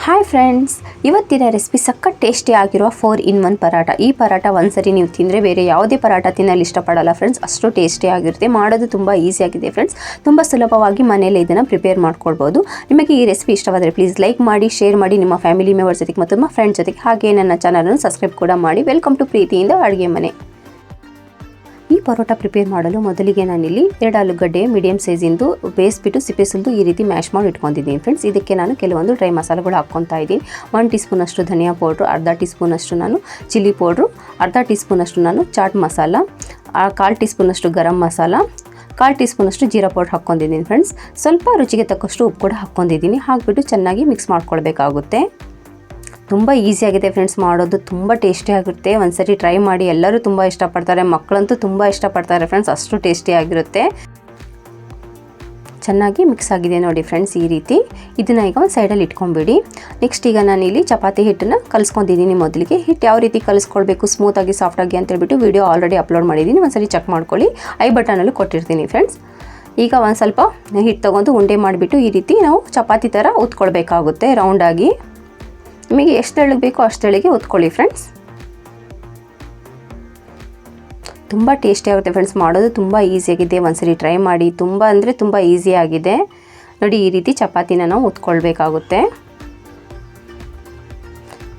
Hi friends, ಇವತ್ತಿನ recipe ಸಖತ್ tasty ಆಗಿರುವ 4-in-1 ಪರಾಟ. ಈ ಪರಾಟ ಒಂದ್ಸರಿ ನೀವು ತಿಂದರೆ ಬೇರೆ ಯಾವುದೇ ಪರಾಟ ತಿನ್ನಲು ಇಷ್ಟಪಡಲ್ಲ ಫ್ರೆಂಡ್ಸ್, ಅಷ್ಟು ಟೇಸ್ಟಿ ಆಗಿರುತ್ತೆ. ಮಾಡೋದು ತುಂಬ ಈಸಿಯಾಗಿದೆ ಫ್ರೆಂಡ್ಸ್, ತುಂಬ ಸುಲಭವಾಗಿ ಮನೆಯಲ್ಲೇ ಇದನ್ನು ಪ್ರಿಪೇರ್ ಮಾಡ್ಕೊಳ್ಬೋದು. ನಿಮಗೆ ಈ ರೆಸಿಪಿ ಇಷ್ಟವಾದರೆ ಪ್ಲೀಸ್ ಲೈಕ್ ಮಾಡಿ, ಶೇರ್ ಮಾಡಿ ನಿಮ್ಮ ಫ್ಯಾಮಿಲಿ ಮೆಂಬರ್ಸ್ ಜೊತೆಗೆ ಮತ್ತು ನಿಮ್ಮ ಫ್ರೆಂಡ್ಸ್ ಜೊತೆಗೆ. ಹಾಗೆ ನನ್ನ ಚಾನಲನ್ನು ಸಬ್ಸ್ಕ್ರೈಬ್ ಕೂಡ ಮಾಡಿ. ವೆಲ್ಕಮ್ ಟು ಪ್ರೀತಿಯಿಂದ ಅಡುಗೆ ಮನೆ. ಈ ಪರೋಟ ಪ್ರಿಪೇರ್ ಮಾಡಲು ಮೊದಲಿಗೆ ನಾನಿಲ್ಲಿ 2 ಆಲೂಗಡ್ಡೆ ಮೀಡಿಯಂ ಸೈಜಿಂದು ಬೇಯಿಸ್ಬಿಟ್ಟು ಸಿಪ್ಪೆ ಸುಲಿದು ಈ ರೀತಿ ಮ್ಯಾಶ್ ಮಾಡಿ ಇಟ್ಕೊಂಡಿದ್ದೀನಿ ಫ್ರೆಂಡ್ಸ್. ಇದಕ್ಕೆ ನಾನು ಕೆಲವೊಂದು ಡ್ರೈ ಮಸಾಲೆಗಳು ಹಾಕ್ಕೊತಾ ಇದ್ದೀನಿ. 1 ಟೀ ಸ್ಪೂನಷ್ಟು ಧನಿಯಾ ಪೌಡ್ರು, ಅರ್ಧ ಟೀ ಸ್ಪೂನಷ್ಟು ನಾನು ಚಿಲ್ಲಿ ಪೌಡ್ರು, ಅರ್ಧ ಟೀ ಸ್ಪೂನಷ್ಟು ನಾನು ಚಾಟ್ ಮಸಾಲ, 1/4 ಟೀ ಸ್ಪೂನಷ್ಟು ಗರಂ ಮಸಾಲ, 1/4 ಟೀ ಸ್ಪೂನಷ್ಟು ಜೀರಾ ಪೌಡ್ರ್ ಹಾಕ್ಕೊಂಡಿದ್ದೀನಿ ಫ್ರೆಂಡ್ಸ್. ಸ್ವಲ್ಪ ರುಚಿಗೆ ತಕ್ಕಷ್ಟು ಉಪ್ಪು ಕೂಡ ಹಾಕ್ಕೊಂಡಿದ್ದೀನಿ. ಹಾಕ್ಬಿಟ್ಟು ಚೆನ್ನಾಗಿ ಮಿಕ್ಸ್ ಮಾಡ್ಕೊಳ್ಬೇಕಾಗುತ್ತೆ. ತುಂಬ ಈಸಿಯಾಗಿದೆ ಫ್ರೆಂಡ್ಸ್, ಮಾಡೋದು ತುಂಬ ಟೇಸ್ಟಿಯಾಗಿರುತ್ತೆ. ಒಂದ್ಸರಿ ಟ್ರೈ ಮಾಡಿ, ಎಲ್ಲರೂ ತುಂಬ ಇಷ್ಟಪಡ್ತಾರೆ, ಮಕ್ಕಳಂತೂ ತುಂಬ ಇಷ್ಟಪಡ್ತಾರೆ ಫ್ರೆಂಡ್ಸ್, ಅಷ್ಟು ಟೇಸ್ಟಿಯಾಗಿರುತ್ತೆ. ಚೆನ್ನಾಗಿ ಮಿಕ್ಸ್ ಆಗಿದೆ ನೋಡಿ ಫ್ರೆಂಡ್ಸ್. ಈ ರೀತಿ ಇದನ್ನು ಈಗ ಒಂದು ಸೈಡಲ್ಲಿ ಇಟ್ಕೊಂಬಿಡಿ. ನೆಕ್ಸ್ಟ್ ಈಗ ನಾನಿಲ್ಲಿ ಚಪಾತಿ ಹಿಟ್ಟನ್ನು ಕಲಿಸ್ಕೊಂಡಿದ್ದೀನಿ. ಮೊದಲಿಗೆ ಹಿಟ್ಟು ಯಾವ ರೀತಿ ಕಲಿಸ್ಕೊಳ್ಬೇಕು ಸ್ಮೂತಾಗಿ ಸಾಫ್ಟಾಗಿ ಅಂತೇಳ್ಬಿಟ್ಟು ವಿಡಿಯೋ ಆಲ್ರೆಡಿ ಅಪ್ಲೋಡ್ ಮಾಡಿದ್ದೀನಿ, ಒಂದ್ಸರಿ ಚೆಕ್ ಮಾಡ್ಕೊಳ್ಳಿ. ಐ ಬಟನಲ್ಲೂ ಕೊಟ್ಟಿರ್ತೀನಿ ಫ್ರೆಂಡ್ಸ್. ಈಗ ಒಂದು ಸ್ವಲ್ಪ ಹಿಟ್ಟು ತೊಗೊಂಡು ಉಂಡೆ ಮಾಡಿಬಿಟ್ಟು ಈ ರೀತಿ ನಾವು ಚಪಾತಿ ಥರ ಉತ್ಕೊಳ್ಬೇಕಾಗುತ್ತೆ ರೌಂಡಾಗಿ. ನಿಮಗೆ ಎಷ್ಟು ತೆಳ್ಳಗೆ ಬೇಕೋ ಅಷ್ಟು ತೆಳ್ಳಗೆ ಉತ್ಕೊಳ್ಳಿ ಫ್ರೆಂಡ್ಸ್. ತುಂಬ ಟೇಸ್ಟಿಯಾಗುತ್ತೆ ಫ್ರೆಂಡ್ಸ್, ಮಾಡೋದು ತುಂಬ ಈಸಿಯಾಗಿದೆ. ಒಂದ್ಸರಿ ಟ್ರೈ ಮಾಡಿ, ತುಂಬ ಅಂದರೆ ತುಂಬ ಈಸಿಯಾಗಿದೆ ನೋಡಿ. ಈ ರೀತಿ ಚಪಾತಿನ ನಾವು ಉತ್ಕೊಳ್ಬೇಕಾಗುತ್ತೆ.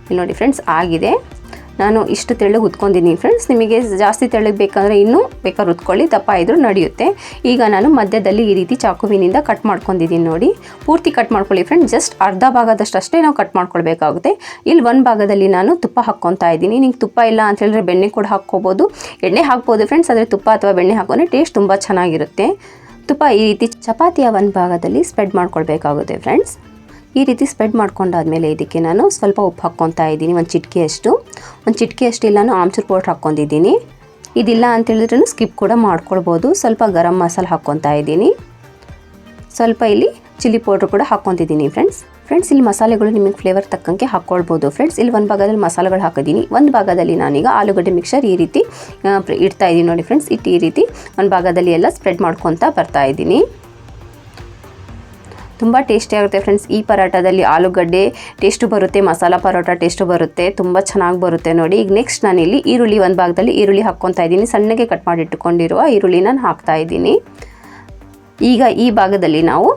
ಇಲ್ಲಿ ನೋಡಿ ಫ್ರೆಂಡ್ಸ್, ಆಗಿದೆ. ನಾನು ಇಷ್ಟು ತೆಳ್ಳಗೆ ಉತ್ಕೊಂಡಿದ್ದೀನಿ ಫ್ರೆಂಡ್ಸ್. ನಿಮಗೆ ಜಾಸ್ತಿ ತೆಳ್ಳಗೆ ಬೇಕಂದರೆ ಇನ್ನೂ ಬೇಕಾದ್ರೆ ಉತ್ಕೊಳ್ಳಿ, ದಪ್ಪ ಇದ್ರೂ ನಡೆಯುತ್ತೆ. ಈಗ ನಾನು ಮಧ್ಯದಲ್ಲಿ ಈ ರೀತಿ ಚಾಕುವಿನಿಂದ ಕಟ್ ಮಾಡ್ಕೊಂಡಿದ್ದೀನಿ ನೋಡಿ. ಪೂರ್ತಿ ಕಟ್ ಮಾಡ್ಕೊಳ್ಳಿ ಫ್ರೆಂಡ್ಸ್, ಜಸ್ಟ್ ಅರ್ಧ ಭಾಗದಷ್ಟು ಅಷ್ಟೇ ನಾವು ಕಟ್ ಮಾಡ್ಕೊಳ್ಬೇಕಾಗುತ್ತೆ. ಇಲ್ಲಿ ಒಂದು ಭಾಗದಲ್ಲಿ ನಾನು ತುಪ್ಪ ಹಾಕ್ಕೊತಾ ಇದ್ದೀನಿ. ನಿಮ್ಗೆ ತುಪ್ಪ ಇಲ್ಲ ಅಂತ ಹೇಳಿದ್ರೆ ಬೆಣ್ಣೆ ಕೂಡ ಹಾಕ್ಕೋಬೋದು, ಎಣ್ಣೆ ಹಾಕ್ಬೋದು ಫ್ರೆಂಡ್ಸ್. ಆದರೆ ತುಪ್ಪ ಅಥವಾ ಬೆಣ್ಣೆ ಹಾಕೋದ್ರೆ ಟೇಸ್ಟ್ ತುಂಬ ಚೆನ್ನಾಗಿರುತ್ತೆ. ತುಪ್ಪ ಈ ರೀತಿ ಚಪಾತಿಯ ಒಂದು ಭಾಗದಲ್ಲಿ ಸ್ಪ್ರೆಡ್ ಮಾಡ್ಕೊಳ್ಬೇಕಾಗುತ್ತೆ ಫ್ರೆಂಡ್ಸ್. ಈ ರೀತಿ ಸ್ಪ್ರೆಡ್ ಮಾಡ್ಕೊಂಡಾದ್ಮೇಲೆ ಇದಕ್ಕೆ ನಾನು ಸ್ವಲ್ಪ ಉಪ್ಪು ಹಾಕ್ಕೊತಾ ಇದ್ದೀನಿ. ಒಂದು ಚಿಟಿಕೆಯಷ್ಟು ಇಲ್ಲ ನಾನು ಆಮ್ಚೂರ್ ಪೌಡ್ರ್ ಹಾಕ್ಕೊಂಡಿದ್ದೀನಿ. ಇದಿಲ್ಲ ಅಂತೇಳಿದ್ರೂ ಸ್ಕಿಪ್ ಕೂಡ ಮಾಡ್ಕೊಳ್ಬೋದು. ಸ್ವಲ್ಪ ಗರಂ ಮಸಾಲ ಹಾಕ್ಕೊತಾ ಇದ್ದೀನಿ. ಸ್ವಲ್ಪ ಇಲ್ಲಿ ಚಿಲ್ಲಿ ಪೌಡ್ರ್ ಕೂಡ ಹಾಕ್ಕೊತಿದ್ದೀನಿ ಫ್ರೆಂಡ್ಸ್. ಇಲ್ಲಿ ಮಸಾಲೆಗಳು ನಿಮಗೆ ಫ್ಲೇವರ್ ತಕ್ಕಂಗೆ ಹಾಕ್ಕೊಳ್ಬೋದು ಫ್ರೆಂಡ್ಸ್. ಇಲ್ಲಿ ಒಂದು ಭಾಗದಲ್ಲಿ ಮಸಾಲೆಗಳು ಹಾಕಿದ್ದೀನಿ, ಒಂದು ಭಾಗದಲ್ಲಿ ನಾನೀಗ ಆಲೂಗಡ್ಡೆ ಮಿಕ್ಸರ್ ಈ ರೀತಿ ಇಡ್ತಾ ಇದ್ದೀನಿ ನೋಡಿ ಫ್ರೆಂಡ್ಸ್. ಈ ರೀತಿ ಒಂದು ಭಾಗದಲ್ಲಿ ಎಲ್ಲ ಸ್ಪ್ರೆಡ್ ಮಾಡ್ಕೊತಾ ಬರ್ತಾ ಇದ್ದೀನಿ. ತುಂಬ ಟೇಸ್ಟಿಯಾಗುತ್ತೆ ಫ್ರೆಂಡ್ಸ್. ಈ ಪರಾಟದಲ್ಲಿ ಆಲೂಗಡ್ಡೆ ಟೇಸ್ಟು ಬರುತ್ತೆ, ಮಸಾಲ ಪರೋಟ ಟೇಸ್ಟು ಬರುತ್ತೆ, ತುಂಬ ಚೆನ್ನಾಗಿ ಬರುತ್ತೆ ನೋಡಿ. ಈಗ ನೆಕ್ಸ್ಟ್ ನಾನಿಲ್ಲಿ ಈರುಳ್ಳಿ ಒಂದು ಭಾಗದಲ್ಲಿ ಈರುಳ್ಳಿ ಹಾಕ್ಕೊತಾ ಇದ್ದೀನಿ. ಸಣ್ಣಗೆ ಕಟ್ ಮಾಡಿ ಇಟ್ಟುಕೊಂಡಿರುವ ಈರುಳ್ಳಿ ನಾನು ಹಾಕ್ತಾ ಇದ್ದೀನಿ. ಈಗ ಈ ಭಾಗದಲ್ಲಿ ನಾವು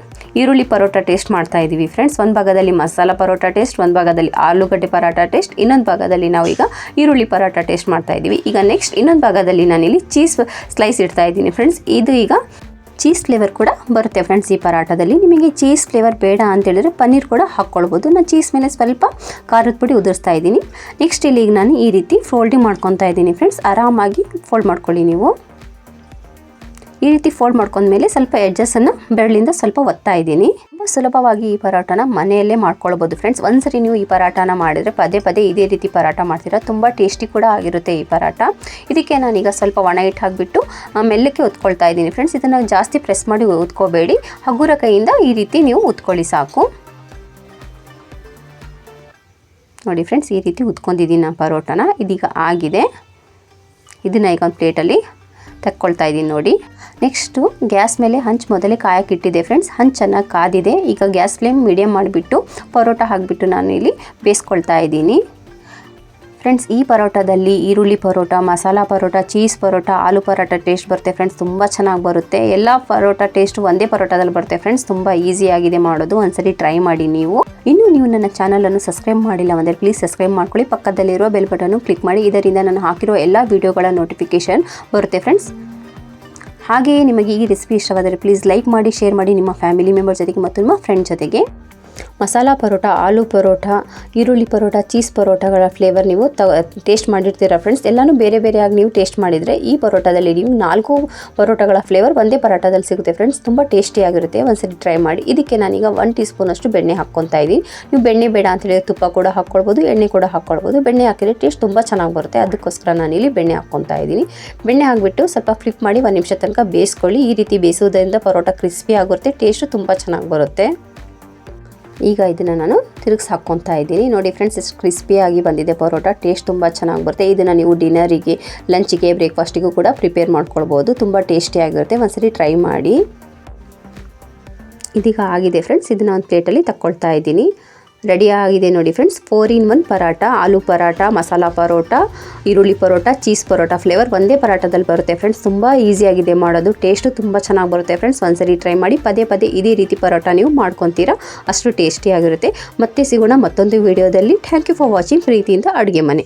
ಈರುಳ್ಳಿ ಪರೋಟ ಟೇಸ್ಟ್ ಮಾಡ್ತಾ ಇದ್ದೀವಿ ಫ್ರೆಂಡ್ಸ್. ಒಂದು ಭಾಗದಲ್ಲಿ ಮಸಾಲ ಪರೋಟ ಟೇಸ್ಟ್, ಒಂದು ಭಾಗದಲ್ಲಿ ಆಲೂಗಡ್ಡೆ ಪರಾಟ ಟೇಸ್ಟ್, ಇನ್ನೊಂದು ಭಾಗದಲ್ಲಿ ನಾವು ಈಗ ಈರುಳ್ಳಿ ಪರಾಟ ಟೇಸ್ಟ್ ಮಾಡ್ತಾ ಇದ್ದೀವಿ. ಈಗ ನೆಕ್ಸ್ಟ್ ಇನ್ನೊಂದು ಭಾಗದಲ್ಲಿ ನಾನಿಲ್ಲಿ ಚೀಸ್ ಸ್ಲೈಸ್ ಇಡ್ತಾ ಇದ್ದೀನಿ ಫ್ರೆಂಡ್ಸ್. ಇದು ಈಗ ಚೀಸ್ ಫ್ಲೇವರ್ ಕೂಡ ಬರುತ್ತೆ ಫ್ರೆಂಡ್ಸ್ ಈ ಪರಾಟದಲ್ಲಿ. ನಿಮಗೆ ಚೀಸ್ ಫ್ಲೇವರ್ ಬೇಡ ಅಂತೇಳಿದ್ರೆ ಪನ್ನೀರ್ ಕೂಡ ಹಾಕ್ಕೊಳ್ಬೋದು. ನಾನು ಚೀಸ್ ಮೇಲೆ ಸ್ವಲ್ಪ ಖಾರದ ಪುಡಿ ಉದುರಿಸ್ತಾ ಇದ್ದೀನಿ. ನೆಕ್ಸ್ಟ್ ಇಲ್ಲಿ ಈಗ ನಾನು ಈ ರೀತಿ ಫೋಲ್ಡಿಂಗ್ ಮಾಡ್ಕೊತಾ ಇದ್ದೀನಿ ಫ್ರೆಂಡ್ಸ್. ಆರಾಮಾಗಿ ಫೋಲ್ಡ್ ಮಾಡ್ಕೊಳ್ಳಿ ನೀವು. ಈ ರೀತಿ ಫೋಲ್ಡ್ ಮಾಡ್ಕೊಂಡ್ಮೇಲೆ ಸ್ವಲ್ಪ ಎಡ್ಜಸ್ಸನ್ನು ಬೆರಳಿಂದ ಸ್ವಲ್ಪ ಒತ್ತಾ ಇದ್ದೀನಿ. ತುಂಬ ಸುಲಭವಾಗಿ ಈ ಪರಾಟನ ಮನೆಯಲ್ಲೇ ಮಾಡ್ಕೊಳ್ಬೋದು ಫ್ರೆಂಡ್ಸ್. ಒಂದ್ಸರಿ ನೀವು ಈ ಪರಾಟನ ಮಾಡಿದರೆ ಪದೇ ಪದೇ ಇದೇ ರೀತಿ ಪರಾಟ ಮಾಡ್ತೀರಾ. ತುಂಬ ಟೇಸ್ಟಿ ಕೂಡ ಆಗಿರುತ್ತೆ ಈ ಪರಾಟ. ಇದಕ್ಕೆ ನಾನೀಗ ಸ್ವಲ್ಪ ಒಣ ಹಿಟ್ಟು ಹಾಕಿಬಿಟ್ಟು ಮೆಲ್ಲಕ್ಕೆ ಉತ್ಕೊಳ್ತಾ ಇದ್ದೀನಿ ಫ್ರೆಂಡ್ಸ್. ಇದನ್ನು ಜಾಸ್ತಿ ಪ್ರೆಸ್ ಮಾಡಿ ಉತ್ಕೋಬೇಡಿ, ಹಗುರ ಕೈಯಿಂದ ಈ ರೀತಿ ನೀವು ಉತ್ಕೊಳ್ಳಿ ಸಾಕು ನೋಡಿ ಫ್ರೆಂಡ್ಸ್. ಈ ರೀತಿ ಉತ್ಕೊಂಡಿದ್ದೀನಿ ನಾನು ಪರೋಟನ. ಇದೀಗ ಆಗಿದೆ. ಇದನ್ನು ಈಗ ಒಂದು ಪ್ಲೇಟಲ್ಲಿ ತಕ್ಕೊಳ್ತಾ ಇದ್ದೀನಿ ನೋಡಿ. ನೆಕ್ಸ್ಟು ಗ್ಯಾಸ್ ಮೇಲೆ ಹಂಚು ಮೊದಲೇ ಕಾಯಕ್ಕಿಟ್ಟಿದೆ ಫ್ರೆಂಡ್ಸ್. ಹಂಚು ಚೆನ್ನಾಗಿ ಕಾದಿದೆ. ಈಗ ಗ್ಯಾಸ್ ಫ್ಲೇಮ್ ಮೀಡಿಯಮ್ ಮಾಡಿಬಿಟ್ಟು ಪರೋಟ ಹಾಕಿಬಿಟ್ಟು ನಾನು ಇಲ್ಲಿ ಬೇಯಿಸ್ಕೊಳ್ತಾ ಇದ್ದೀನಿ ಫ್ರೆಂಡ್ಸ್. ಈ ಪರೋಟದಲ್ಲಿ ಈರುಳ್ಳಿ ಪರೋಟ, ಮಸಾಲ ಪರೋಟ, ಚೀಸ್ ಪರೋಟ, ಆಲೂ ಪರಾಟ ಟೇಸ್ಟ್ ಬರುತ್ತೆ ಫ್ರೆಂಡ್ಸ್. ತುಂಬ ಚೆನ್ನಾಗಿ ಬರುತ್ತೆ. ಎಲ್ಲ ಪರೋಟ ಟೇಸ್ಟು ಒಂದೇ ಪರೋಟದಲ್ಲಿ ಬರುತ್ತೆ ಫ್ರೆಂಡ್ಸ್. ತುಂಬ ಈಸಿಯಾಗಿದೆ ಮಾಡೋದು, ಒಂದ್ಸರಿ ಟ್ರೈ ಮಾಡಿ ನೀವು. ಇನ್ನೂ ನೀವು ನನ್ನ ಚಾನಲನ್ನು ಸಬ್ಸ್ಕ್ರೈಬ್ ಮಾಡಿಲ್ಲ ಅಂದರೆ ಪ್ಲೀಸ್ ಸಬ್ಸ್ಕ್ರೈಬ್ ಮಾಡ್ಕೊಳ್ಳಿ. ಪಕ್ಕದಲ್ಲಿರುವ ಬೆಲ್ ಬಟನ್ನು ಕ್ಲಿಕ್ ಮಾಡಿ. ಇದರಿಂದ ನಾನು ಹಾಕಿರೋ ಎಲ್ಲ ವೀಡಿಯೋಗಳ ನೋಟಿಫಿಕೇಷನ್ ಬರುತ್ತೆ ಫ್ರೆಂಡ್ಸ್. ಹಾಗೆಯೇ ನಿಮಗೆ ಈ ರೆಸಿಪಿ ಇಷ್ಟವಾದರೆ ಪ್ಲೀಸ್ ಲೈಕ್ ಮಾಡಿ, ಶೇರ್ ಮಾಡಿ ನಿಮ್ಮ ಫ್ಯಾಮಿಲಿ ಮೆಂಬರ್ ಜೊತೆಗೆ ಮತ್ತು ನಿಮ್ಮ ಫ್ರೆಂಡ್ ಜೊತೆಗೆ. ಮಸಾಲ ಪರೋಟ, ಆಲೂ ಪರೋಟ, ಈರುಳ್ಳಿ ಪರೋಟ, ಚೀಸ್ ಪರೋಟಗಳ ಫ್ಲೇವರ್ ನೀವು ಟೇಸ್ಟ್ ಮಾಡಿರ್ತೀರ ಫ್ರೆಂಡ್ಸ್. ಎಲ್ಲನೂ ಬೇರೆ ಬೇರೆಯಾಗಿ ನೀವು ಟೇಸ್ಟ್ ಮಾಡಿದರೆ ಈ ಪರೋಟದಲ್ಲಿ ನೀವು 4 ಪರೋಟಗಳ ಫ್ಲೇವರ್ ಒಂದೇ ಪರೋಟದಲ್ಲಿ ಸಿಗುತ್ತೆ ಫ್ರೆಂಡ್ಸ್. ತುಂಬ ಟೇಸ್ಟಿಯಾಗಿರುತ್ತೆ, ಒಂದ್ಸರಿ ಟ್ರೈ ಮಾಡಿ. ಇದಕ್ಕೆ ನಾನೀಗ 1 ಟೀ ಸ್ಪೂನಷ್ಟು ಬೆಣ್ಣೆ ಹಾಕ್ಕೊತಾ ಇದ್ದೀನಿ. ನೀವು ಬೆಣ್ಣೆ ಬೇಡ ಅಂತ ಹೇಳಿದ್ರೆ ತುಪ್ಪ ಕೂಡ ಹಾಕ್ಕೊಳ್ಬೋದು, ಎಣ್ಣೆ ಕೂಡ ಹಾಕ್ಕೊಳ್ಬೋದು. ಬೆಣ್ಣೆ ಹಾಕಿದರೆ ಟೇಸ್ಟ್ ತುಂಬ ಚೆನ್ನಾಗಿ ಬರುತ್ತೆ, ಅದಕ್ಕೋಸ್ಕರ ನಾನಿಲ್ಲಿ ಬೆಣ್ಣೆ ಹಾಕ್ಕೊತಾ ಇದ್ದೀನಿ. ಬೆಣ್ಣೆ ಹಾಕಿಬಿಟ್ಟು ಸ್ವಲ್ಪ ಫ್ಲಿಪ್ ಮಾಡಿ 1 ನಿಮಿಷ ತನಕ ಬೇಯಿಸ್ಕೊಳ್ಳಿ. ಈ ರೀತಿ ಬೇಯಿಸೋದ್ರಿಂದ ಪರೋಟ ಕ್ರಿಸ್ಪಿ ಆಗುತ್ತೆ, ಟೇಸ್ಟು ತುಂಬ ಚೆನ್ನಾಗಿ ಬರುತ್ತೆ. ಈಗ ಇದನ್ನು ನಾನು ತಿರುಗಿಸಿ ಹಾಕ್ಕೊತಾ ಇದ್ದೀನಿ ನೋಡಿ ಫ್ರೆಂಡ್ಸ್. ಎಷ್ಟು ಕ್ರಿಸ್ಪಿಯಾಗಿ ಬಂದಿದೆ ಪರೋಟ, ಟೇಸ್ಟ್ ತುಂಬ ಚೆನ್ನಾಗಿ ಬರುತ್ತೆ. ಇದನ್ನು ನೀವು ಡಿನ್ನರಿಗೆ, ಲಂಚಿಗೆ, ಬ್ರೇಕ್ಫಾಸ್ಟಿಗೂ ಕೂಡ ಪ್ರಿಪೇರ್ ಮಾಡ್ಕೊಳ್ಬೋದು. ತುಂಬ ಟೇಸ್ಟಿಯಾಗಿರುತ್ತೆ, ಒಂದ್ಸರಿ ಟ್ರೈ ಮಾಡಿ. ಇದೀಗ ಆಗಿದೆ ಫ್ರೆಂಡ್ಸ್. ಇದನ್ನು ಒಂದು ಪ್ಲೇಟಲ್ಲಿ ತಕ್ಕೊಳ್ತಾ ಇದ್ದೀನಿ. ರೆಡಿ ಆಗಿದೆ ನೋಡಿ ಫ್ರೆಂಡ್ಸ್. 4 in 1 ಪರಾಟ, ಆಲೂ ಪರಾಟ, ಮಸಾಲ ಪರೋಟ, ಈರುಳ್ಳಿ ಪರೋಟ, ಚೀಸ್ ಪರೋಟ ಫ್ಲೇವರ್ ಒಂದೇ ಪರಾಟದಲ್ಲಿ ಬರುತ್ತೆ ಫ್ರೆಂಡ್ಸ್. ತುಂಬ ಈಸಿಯಾಗಿದೆ ಮಾಡೋದು, ಟೇಸ್ಟು ತುಂಬ ಚೆನ್ನಾಗಿ ಬರುತ್ತೆ ಫ್ರೆಂಡ್ಸ್. ಒಂದ್ಸರಿ ಟ್ರೈ ಮಾಡಿ, ಪದೇ ಪದೇ ಇದೇ ರೀತಿ ಪರೋಟ ನೀವು ಮಾಡ್ಕೊತೀರಾ, ಅಷ್ಟು ಟೇಸ್ಟಿಯಾಗಿರುತ್ತೆ. ಮತ್ತೆ ಸಿಗೋಣ ಮತ್ತೊಂದು ವಿಡಿಯೋದಲ್ಲಿ. ಥ್ಯಾಂಕ್ ಯು ಫಾರ್ ವಾಚಿಂಗ್ ಪ್ರೀತಿಯಿಂದ ಅಡುಗೆ ಮನೆ.